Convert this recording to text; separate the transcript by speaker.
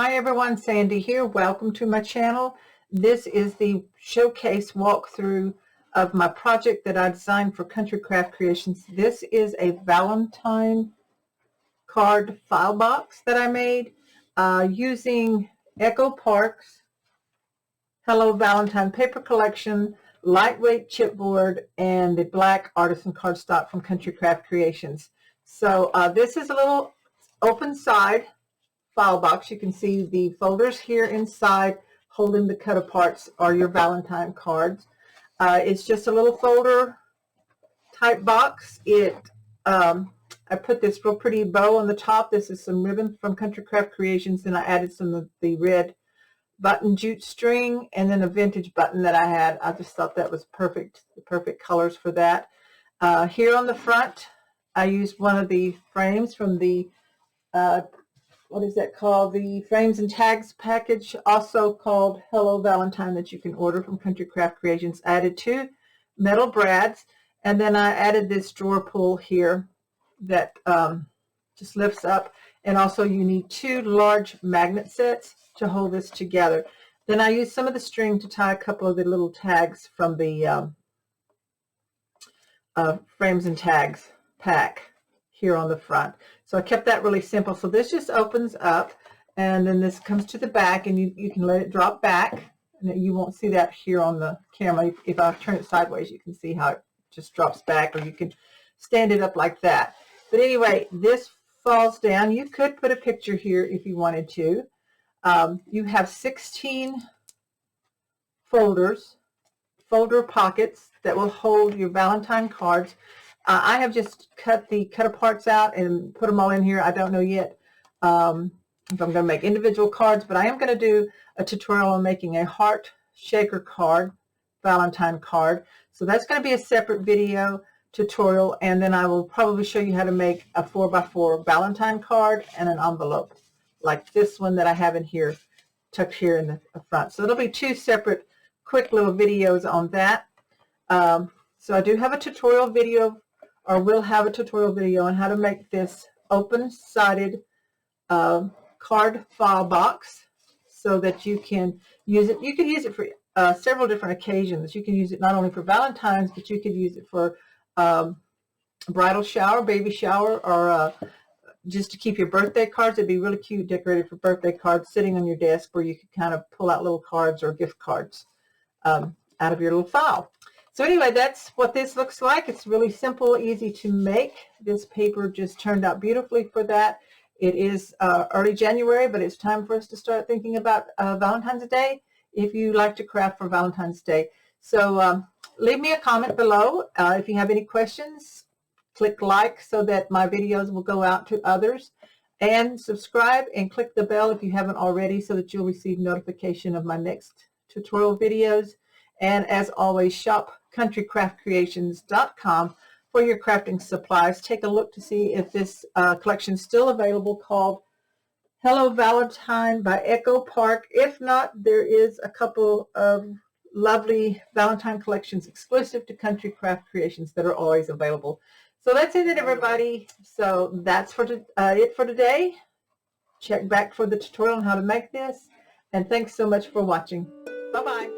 Speaker 1: Hi everyone, Sandy here. Welcome to my channel. This is the showcase walkthrough of my project that I designed for Country Craft Creations. This is a Valentine card file box that I made using Echo Park's Hello Valentine paper collection, lightweight chipboard, and the black artisan cardstock from Country Craft Creations. So this is a little open side file box. You can see the folders here inside. Holding the cut aparts are your Valentine cards. It's just a little folder type box. I put this real pretty bow on the top. This is some ribbon from Country Craft Creations, and I added some of the red button jute string and then a vintage button that I had. I just thought that was perfect, the perfect colors for that. Here on the front, I used one of the frames from the what is that called? The Frames and Tags package, also called Hello Valentine, that you can order from Country Craft Creations. I added 2 metal brads, and then I added this drawer pull here that just lifts up, and also you need 2 large magnet sets to hold this together. Then I used some of the string to tie a couple of the little tags from the Frames and Tags pack here on the front. So I kept that really simple. So this just opens up, and then this comes to the back, and you can let it drop back, and you won't see that here on the camera. If I turn it sideways, you can see how it just drops back, or you can stand it up like that. But anyway, this falls down. You could put a picture here if you wanted to. You have 16 folder pockets that will hold your Valentine cards. I have just cut the cut aparts out and put them all in here. I don't know yet if I'm going to make individual cards, but I am going to do a tutorial on making a heart shaker card, Valentine card. So that's going to be a separate video tutorial, and then I will probably show you how to make a 4x4 Valentine card and an envelope like this one that I have in here, tucked here in the front. So it'll be 2 separate quick little videos on that. So I do have a tutorial video, or will have a tutorial video on how to make this open-sided card file box so that you can use it. You can use it for several different occasions. You can use it not only for Valentine's, but you could use it for bridal shower, baby shower, or just to keep your birthday cards. It'd be really cute decorated for birthday cards sitting on your desk, where you could kind of pull out little cards or gift cards out of your little file. So anyway, that's what this looks like. It's really simple, easy to make. This paper just turned out beautifully for that. It is early January, but it's time for us to start thinking about Valentine's Day if you like to craft for Valentine's Day. So leave me a comment below. If you have any questions, click like so that my videos will go out to others. And subscribe and click the bell if you haven't already, so that you'll receive notification of my next tutorial videos. And as always, shop countrycraftcreations.com for your crafting supplies. Take a look to see if this collection is still available, called Hello Valentine by Echo Park. If not, there is a couple of lovely Valentine collections exclusive to Country Craft Creations that are always available. So that's it, everybody. So that's it for today. Check back for the tutorial on how to make this. And thanks so much for watching. Bye-bye.